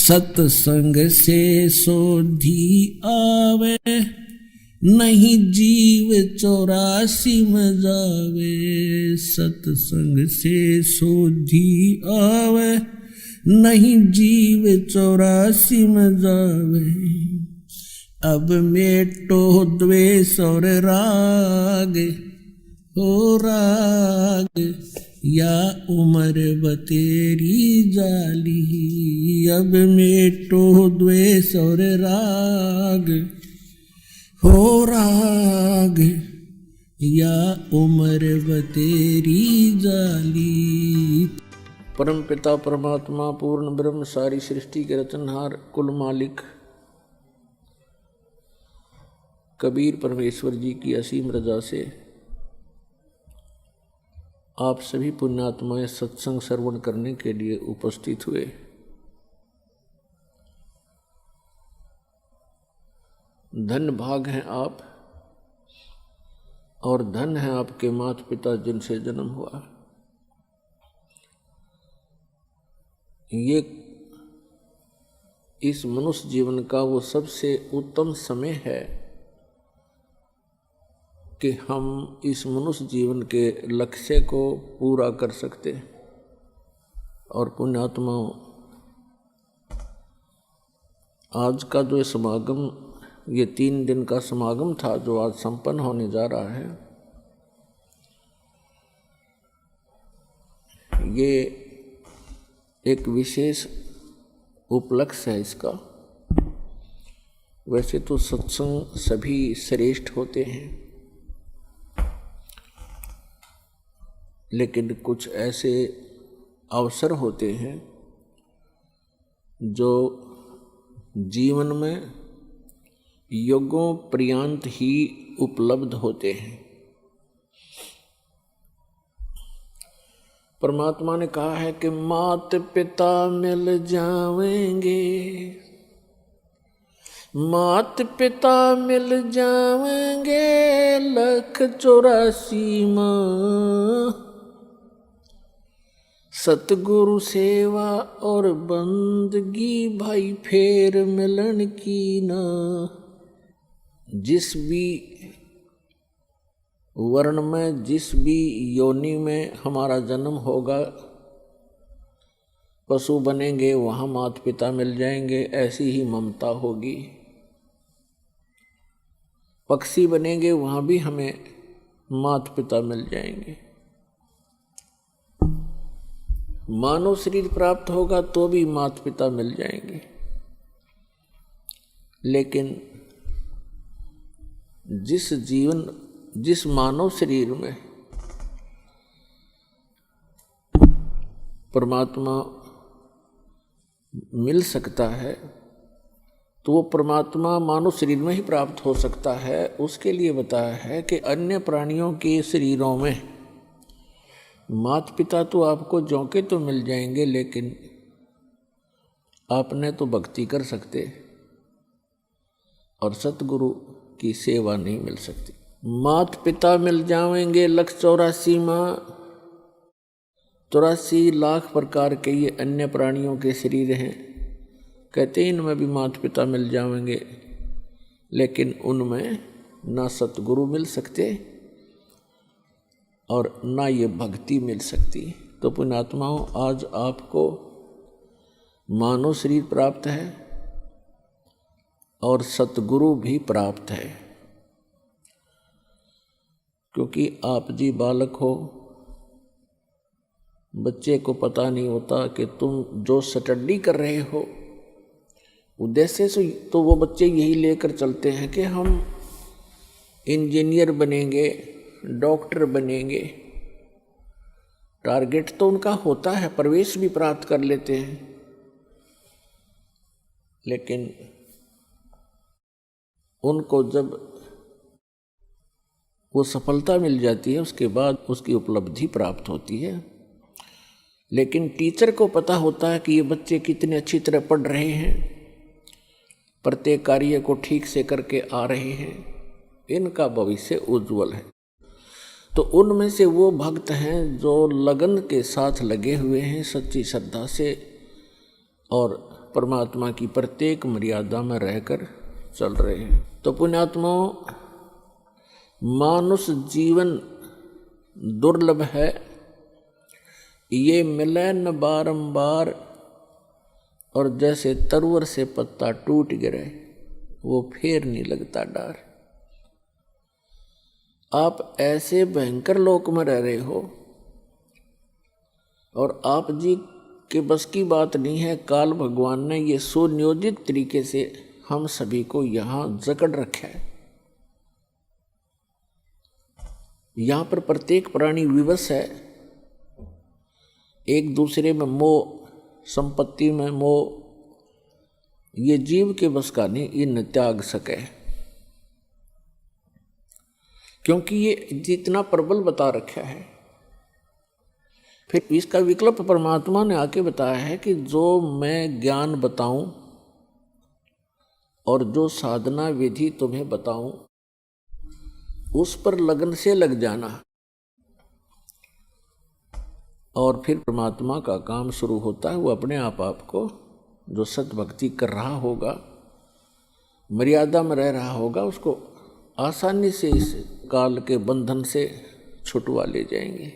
सत्संग से सोधी आवे, नहीं जीव 84 में जावे। सत्संग से सोधी आवे, नहीं जीव 84 में जावे। अब मेटो द्वेष और राग, हो राग या उम्र बतेरी जाली। अब मेटो द्वेष और राग, हो राग या उम्र बतेरी जाली। परम पिता परमात्मा पूर्ण ब्रह्म सारी सृष्टि के रचनहार कुल मालिक कबीर परमेश्वर जी की असीम रजा से आप सभी पुण्यात्माएं सत्संग श्रवण करने के लिए उपस्थित हुए। धन भाग हैं आप और धन है आपके माता पिता जिनसे जन्म हुआ। ये इस मनुष्य जीवन का वो सबसे उत्तम समय है कि हम इस मनुष्य जीवन के लक्ष्य को पूरा कर सकते। और पुण्यात्माओं, आज का जो समागम, ये 3 दिन का समागम था जो आज संपन्न होने जा रहा है, ये एक विशेष उपलक्ष्य है इसका। वैसे तो सत्संग सभी श्रेष्ठ होते हैं, लेकिन कुछ ऐसे अवसर होते हैं जो जीवन में युगों पर्यंत ही उपलब्ध होते हैं। परमात्मा ने कहा है कि मात पिता मिल जावेंगे, मात पिता मिल जावेंगे 184 माँ। सतगुरु सेवा और बंदगी भाई फेर मिलन की ना। जिस भी वर्ण में, जिस भी योनि में हमारा जन्म होगा, पशु बनेंगे वहाँ माता पिता मिल जाएंगे, ऐसी ही ममता होगी। पक्षी बनेंगे वहाँ भी हमें माता पिता मिल जाएंगे। मानव शरीर प्राप्त होगा तो भी माता पिता मिल जाएंगे। लेकिन जिस मानव शरीर में परमात्मा मिल सकता है तो वो परमात्मा मानव शरीर में ही प्राप्त हो सकता है। उसके लिए बताया है कि अन्य प्राणियों के शरीरों में माता पिता तो आपको जोंके तो मिल जाएंगे, लेकिन आपने तो भक्ति कर सकते और सतगुरु की सेवा नहीं मिल सकती। माता पिता मिल जाएंगे 184 माँ। 84 लाख प्रकार के ये अन्य प्राणियों के शरीर हैं। कहते हैं इनमें भी माता पिता मिल जाएंगे, लेकिन उनमें ना सतगुरु मिल सकते और ना ये भक्ति मिल सकती। तो पुण्यात्माओं, आज आपको मानव शरीर प्राप्त है और सतगुरु भी प्राप्त है, क्योंकि आप जी बालक हो। बच्चे को पता नहीं होता कि तुम जो स्टडी कर रहे हो उद्देश्य से, तो वो बच्चे यही लेकर चलते हैं कि हम इंजीनियर बनेंगे, डॉक्टर बनेंगे। टारगेट तो उनका होता है, प्रवेश भी प्राप्त कर लेते हैं, लेकिन उनको जब वो सफलता मिल जाती है उसके बाद उसकी उपलब्धि प्राप्त होती है। लेकिन टीचर को पता होता है कि ये बच्चे कितने अच्छी तरह पढ़ रहे हैं, प्रत्येक कार्य को ठीक से करके आ रहे हैं, इनका भविष्य उज्जवल है। तो उनमें से वो भक्त हैं जो लगन के साथ लगे हुए हैं, सच्ची श्रद्धा से और परमात्मा की प्रत्येक मर्यादा में रहकर चल रहे हैं। तो पुण्यात्माओं, मानुष जीवन दुर्लभ है, ये मिले न बारंबार, और जैसे तरुवर से पत्ता टूट गिरे वो फिर नहीं लगता डार। आप ऐसे भयंकर लोक में रह रहे हो और आप जी के बस की बात नहीं है। काल भगवान ने ये सुनियोजित तरीके से हम सभी को यहाँ जकड़ रखा है। यहाँ पर प्रत्येक प्राणी विवश है, एक दूसरे में मोह, संपत्ति में मोह, ये जीव के बस का नहीं, इन त्याग सके, क्योंकि ये जितना प्रबल बता रखा है। फिर इसका विकल्प परमात्मा ने आके बताया है कि जो मैं ज्ञान बताऊं और जो साधना विधि तुम्हें बताऊं, उस पर लगन से लग जाना, और फिर परमात्मा का काम शुरू होता है। वो अपने आप आपको, जो सतभक्ति कर रहा होगा, मर्यादा में रह रहा होगा, उसको आसानी से इस काल के बंधन से छुटवा ले जाएंगे।